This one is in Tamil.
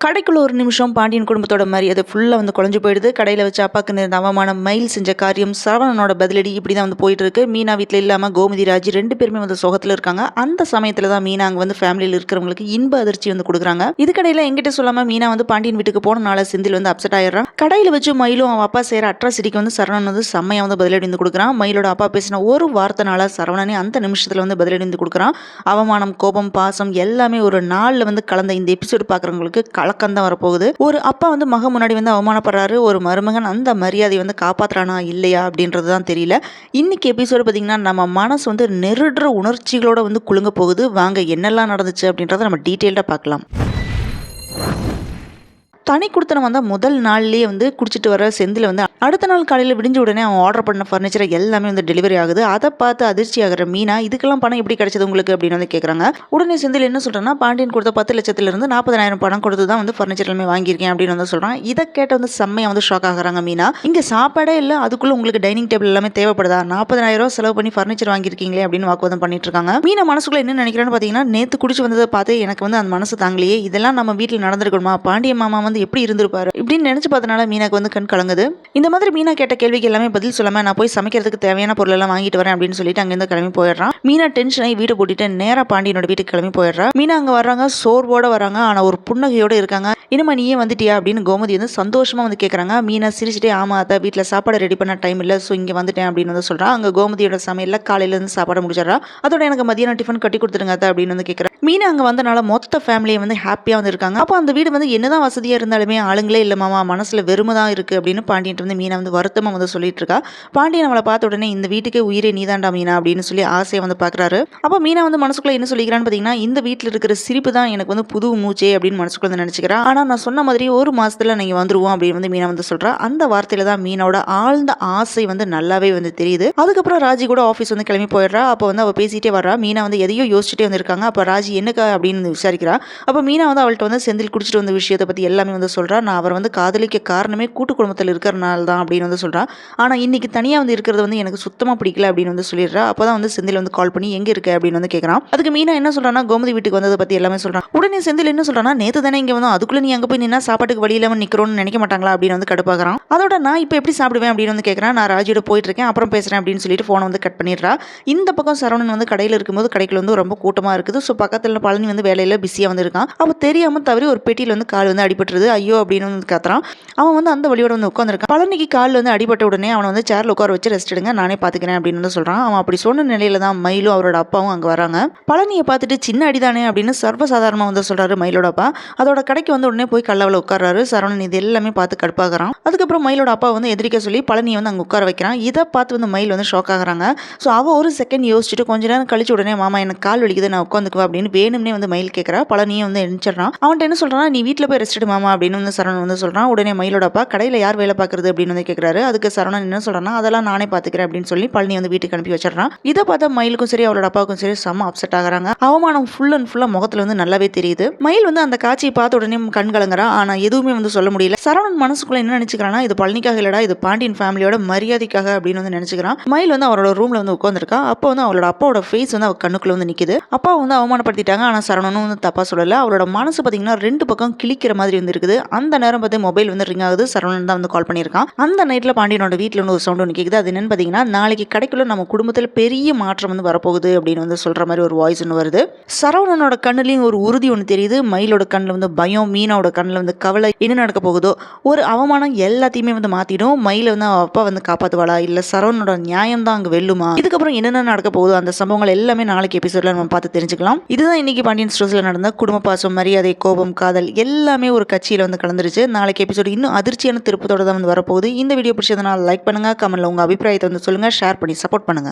கடைக்குள்ள ஒரு நிமிஷம் பாண்டியன் குடும்பத்தோட மரியாதை ஃபுல்லாக வந்து குழஞ்சு போயிடுது. கடையில் வச்சு அப்பாவுக்கு நேர்ந்த அவமானம், மயில் செஞ்ச காரியம், சரவணனோட பதிலடி இப்படி தான் வந்து போயிட்டு இருக்கு. மீனா வீட்டில் இல்லாமல் கோமதி ராஜ் 2 பேருமே வந்து சோகத்தில் இருக்காங்க. அந்த சமயத்தில் தான் மீனா அங்கே வந்து ஃபேமிலியில் இருக்கிறவங்களுக்கு இன்ப அதிர்ச்சி வந்து கொடுக்குறாங்க. இதுக்கடையில் எங்கிட்ட சொல்லாமல் மீனா வந்து பாண்டியன் வீட்டுக்கு போனனால செந்தில் வந்து அப்செட் ஆயிடுறான். கடையில் வச்சு மயிலும் அவன் அப்பா செய்கிற அட்ராசிட்டிக்கு வந்து சரவணன் வந்து செம்மையாக வந்து பதிலடி வந்து கொடுக்குறான். மயிலோட அப்பா பேசின ஒரு வார்த்தைனால சரவணனே அந்த நிமிஷத்தில் வந்து பதிலடி வந்து கொடுக்குறான். அவமானம், கோபம், பாசம் எல்லாமே ஒரு நாளில் வந்து கலந்த இந்த எபிசோடு பார்க்குறவங்களுக்கு கலக்கம் தான் வரப்போகுது. ஒரு அப்பா வந்து மகன் முன்னாடி வந்து அவமானப்படுறாரு. ஒரு மருமகன் அந்த மரியாதை வந்து காப்பாத்துறானா இல்லையா அப்படின்றது தான் தெரியல. இன்னைக்கு எபிசோடு பார்த்தீங்கன்னா நம்ம மனசு வந்து நெருடுற உணர்ச்சிகளோட வந்து குலுங்க போகுது. வாங்க என்னெல்லாம் நடந்துச்சு அப்படின்றத நம்ம டீட்டெயில்டாக பார்க்கலாம். தனி கொடுத்தன வந்தால் முதல் நாள்லேயே வந்து குடிச்சிட்டு வர செந்தில் வந்து அடுத்த நாள் காலையில் விடிஞ்ச உடனே அவன் ஆர்டர் பண்ண ஃபர்னிச்சரை எல்லாமே வந்து டெலிவரி ஆகுது. அதை பார்த்து அதிர்ச்சி ஆகிற மீனா, இதுக்கெல்லாம் பணம் எப்படி கிடைச்சது உங்களுக்கு அப்படின்னு வந்து கேட்குறாங்க. உடனே செந்தில் என்ன சொல்கிறேன்னா, பாண்டியன் கொடுத்த 10 லட்சத்திலிருந்து 40,000 பணம் கொடுத்து தான் வந்து ஃபர்னிச்சர் எல்லாமே வாங்கியிருக்கேன் அப்படின்னு வந்து சொல்கிறான். இதை கேட்ட வந்து செம்மையாக வந்து ஷாக் ஆகிறாங்க மீனா. இங்கே சாப்பாடே இல்லை, அதுக்குள்ளே உங்களுக்கு டைனிங் டேபிள் எல்லாமே தேவைப்படுதா? 40,000 செலவு பண்ணி ஃபர்னிச்சர் வாங்கியிருக்கீங்களே அப்படின்னு வாக்குவாதம் பண்ணிட்டு இருக்காங்க. மீனா மனசுக்குள்ள என்ன நினைக்கிறான்னு பார்த்தீங்கன்னா, நேற்று குடிச்சு வந்ததை பார்த்து எனக்கு வந்து அந்த மனசு தாங்கலையே, இதெல்லாம் நம்ம வீட்டில் நடந்திருக்கணுமா? பாண்டிய மாமா வந்து எப்படி இருந்திருப்பாரு இப்படின்னு நினைச்சு பார்த்தனால மீனாக்கு வந்து கண் கலங்குது. இந்த மாதிரி மீனா கேட்ட கேள்விக்கு எல்லாமே பதில் சொல்லாம நான் போய் சமைக்கிறதுக்கு தேவையான பொருள் எல்லாம் வாங்கிட்டு வரேன் அப்படின்னு சொல்லிட்டு அங்கிருந்து கிளம்பி போயிடுறான். மீனா டென்ஷன் ஆகி வீடு போட்டுட்டு நேரா பாண்டியனோட வீட்டுக்கு கிளம்பி போயிடுறா. மீனா அங்க வர்றாங்க, சோர்வோட வராங்க, ஆனா ஒரு புன்னகையோட இருக்காங்க. இனிமே நீயே வந்துட்டியா அப்படின்னு கோமதி வந்து சந்தோஷமா வந்து கேட்கறாங்க. மீனா சிரிச்சுட்டே, ஆமா அத்தை, வீட்டில் சாப்பாடு ரெடி பண்ண டைம் இல்லை, ஸோ இங்கே வந்துட்டேன் அப்படின்னு வந்து சொல்றான். அங்கே கோமதியோட சமையல்ல காலையில இருந்து சாப்பாடு முடிச்சிடறா. அதோட எனக்கு மதியானம் டிஃபன் கட்டி கொடுத்துருங்க அத்தை அப்படின்னு வந்து கேட்கறேன். மீனா அங்கே வந்தனால மொத்த ஃபேமிலியை வந்து ஹாப்பியாக வந்து இருக்காங்க. அப்போ அந்த வீடு வந்து என்னதான் வசதியாக இருந்தாலுமே ஆளுங்களே இல்லை மாமா, மனசில் வெறுமை தான் இருக்குது அப்படின்னு பாண்டியன் வந்து மீனா வந்து வருத்தமாக வந்து சொல்லிட்டு இருக்கா. பாண்டியன் அவளை பார்த்த உடனே இந்த வீட்டுக்கே உயிரே நீதாண்டா மீனா அப்படின்னு சொல்லி ஆசையை வந்து பார்க்குறாரு. அப்போ மீனா வந்து மனசுக்குள்ளே என்ன சொல்லிக்கிறான்னு பார்த்தீங்கன்னா, இந்த வீட்டில் இருக்கிற சிரிப்பு தான் எனக்கு வந்து புது மூச்சே அப்படின்னு மனசுக்குள்ள வந்து நினச்சிக்கிறேன். ஆனால் நான் சொன்ன மாதிரி ஒரு மாதத்தில் நீங்கள் வந்துருவோம் அப்படின்னு வந்து மீனா வந்து சொல்கிறா. அந்த வார்த்தையில் தான் மீனோட ஆழ்ந்த ஆசை வந்து நல்லாவே வந்து தெரியுது. அதுக்கப்புறம் ராஜி கூட ஆஃபீஸ் வந்து கிளம்பி போயிடுறா. அப்போ வந்து அவள் பேசிகிட்டே வர்றா. மீனா வந்து எதையோ யோசிச்சுட்டே வந்திருக்காங்க. அப்போ ராஜி என்னக்கா அப்படின்னு விசாரிக்கிறா. அப்போ மீனா வந்து அவள்கிட்ட வந்து செந்தில் குடிச்சிட்டு வந்த விஷயத்தை பற்றி எல்லாமே வந்து சொல்கிறா. நான் அவர் வந்து காதலிக்க காரணமே கூட்டு குடும்பத்தில் இருக்கிறனால தான் அப்படின்னு வந்து சொல்கிறா. ஆனால் இன்னைக்கு தனியாக வந்து இருக்கிறது வந்து எனக்கு சுத்தமாக பிடிக்கல அப்படின்னு வந்து சொல்லிடுறா. அப்போ தான் வந்து செந்தில் வந்து கால் பண்ணி எங்கே இருக்க அப்படின்னு வந்து கேட்குறான். அதுக்கு மீனா என்ன சொல்கிறான்னா, கோமதி வீட்டுக்கு வந்ததை பற்றி எல்லாமே சொல்கிறான். உடனே செந்தில் என்ன சொல்கிறான்னா, நேற்று தானே இங்கே வந்தோம், அதுக்குள்ளே நீ அங்கே போய் நின்னா சாப்பாட்டுக்கு வழி இல்லாமல் நிற்கிறோன்னு நினைக்க மாட்டாங்களா அப்படின்னு வந்து கடுப்பாகிறான். அதோட நான் இப்போ எப்படி சாப்பிடுவேன் அப்படின்னு வந்து கேட்குறேன். நான் ராஜியோட போயிட்டு இருக்கேன், அப்புறம் பேசுகிறேன் அப்படின்னு சொல்லிட்டு ஃபோனை வந்து கட் பண்ணிடுறா. இந்த பக்கம் சரவணன் வந்து கடையில் இருக்கும்போது கடைக்குள்ள வந்து ரொம்ப கூட்டமாக இருக்குது. ஸோ பக்கத்தில் பழனி வந்து வேலையில் பிஸியாக வந்து இருக்கான். அப்போ தெரியாமல் தவறி ஒரு பெட்டியில் வந்து கால் வந்து அடிபட்டுருது. ஐயோ அப்படின்னு வந்து கத்துறான். அவன் வந்து அந்த வழியோட வந்து உட்காந்துருக்கான். பழனிக்கு காலில் வந்து அடிபட்ட உடனே அவனை வந்து சேர்ல உட்கார வச்சு ரெஸ்ட் எடுங்க, நானே பார்த்துக்கிறேன் அப்படின்னு வந்து சொல்கிறான். அவன் அப்படி சொன்ன நிலையில தான் மயிலும் அவரோட அப்பாவும் அங்கே வராங்க. பழனியை பார்த்துட்டு சின்ன அடிதானே அப்படின்னு சர்வசாதாரணமாக வந்து சொல்கிறாரு மயிலோட அப்பா. அதோட கடைக்கு வந்து உடனே போய் கல்லவில் உட்காராரு. சரவணன் இது எல்லாமே பார்த்து கடுப்பாகிறான். அதுக்கப்புறம் மயிலோட அப்பா வந்து எதிரிக்க சொல்லி பழனியை வந்து அங்கே உட்கார வைக்கிறான். இதை பார்த்து வந்து மயில் வந்து ஷாக் ஆகுறாங்க. ஸோ அவள் ஒரு செகண்ட் யோசிச்சுட்டு கொஞ்ச நேரம் கழிச்சு உடனே மாமா எனக்கு கால் வலிக்குது, நான் உட்காந்துக்குவா அப்படின்னு வேணும்னே வந்து மயில் கேட்குறா. பழனியை வந்து எரிச்சிடறான். அவன்கிட்ட என்ன சொல்கிறான், நீ வீட்டில் போய் ரெஸ்ட் எடு மாமா அப்படின்னு வந்து சரவணன் வந்து சொல்கிறான். உடனே மயிலோட அப்பா கடையில் யார் வேலை பார்க்குறது அப்படின்னு வந்து கேட்குறாரு. அதுக்கு சரவணன் என்ன சொல்கிறான்னா, அதெல்லாம் நானே பார்த்துக்கிறேன் அப்படின்னு சொல்லி பழனி வந்து வீட்டுக்கு அனுப்பி வச்சிடறான். இதை பார்த்தா மயிலுக்கும் சரி அவளோட அப்பாவுக்கும் சரி செம்ம அப்செட் ஆகுறாங்க. அவமானம் ஃபுல் அண்ட் ஃபுல்லாக முகத்தில் வந்து நல்லாவே தெரியுது. மயில் வந்து அந்த காட்சியை பார்த்த உடனே கண் கலங்குறா. ஆனால் எதுவுமே வந்து சொல்ல முடியல. சரவணன் மனசுக்குள்ள என்ன நினைச்சுக்கிறான்னா, இது பழனிக்காக இல்லடா, இது பாண்டியன் ஃபேமிலியோட மரியாதைக்காக அப்படின்னு வந்து நினைச்சுக்கிறான். மயில் வந்து அவரோட ரூம்ல வந்து உட்காந்துருக்கா. அப்போ வந்து அவளோட அப்பாவோட ஃபேஸ் வந்து அவ கண்ணுக்குள்ள வந்து நிற்குது. அப்பா வந்து அவமானப்படுத்திட்டாங்க. ஆனால் சரவணனும் வந்து தப்பா சொல்லல. அவளோட மனசு பார்த்தீங்கன்னா 2 பக்கம் கிளிக்கிற மாதிரி வந்து இருக்குது. அந்த நேரம் பார்த்து மொபைல் வந்து ரிங் ஆகுது. சரவணன் தான் வந்து கால் பண்ணியிருக்கான். அந்த நைட்டில் பாண்டியனோட வீட்டில் வந்து ஒரு சவுண்ட் ஒன்று கேட்குது. அது என்னன்னு பார்த்தீங்கன்னா, நாளைக்கு கடைக்குள்ள நம்ம குடும்பத்தில் பெரிய மாற்றம் வந்து வரப்போகுது அப்படின்னு வந்து சொல்கிற மாதிரி ஒரு வாய்ஸ் ஒன்று வருது. சரவணனோட கண்ணுலையும் ஒரு உறுதி ஒன்று தெரியுது. மயிலோட கண்ணில் வந்து பயம், மீனாவோட கண்ணில் வந்து கவலை, என்ன நடக்க போகுதோ, ஒரு அவமானம் எல்லாத்தையுமே வந்து மாற்றிடும். மயில வந்து அவள் அப்பா வந்து காப்பாற்றுவாளா, இல்லை சரவணனோட நியாயம் தான் அங்கே வெல்லுமா, இதுக்கப்புறம் என்னென்ன நடக்க போகுதோ அந்த சம்பவங்கள் எல்லாமே நாளைக்கு எபிசோடில் நம்ம பார்த்து தெரிஞ்சுக்கலாம். இதுதான் இன்னைக்கு பாண்டியன் ஸ்டோர்ஸில் நடந்த குடும்ப பாசம், மரியாதை, கோபம், காதல் எல்லாமே ஒரு கட்சியில் வந்து கலந்துருச்சு. நாளைக்கு எபிசோடு இன்னும் அதிர்ச்சியான திருப்பத்தோட தான் வந்து வரப்போகுது. இந்த வீடியோ பிடிச்சதுனால லைக் பண்ணுங்க, கமெண்ட்ல உங்க அபிப்பிராயத்தை வந்து சொல்லுங்க, ஷேர் பண்ணி சப்போர்ட் பண்ணுங்க.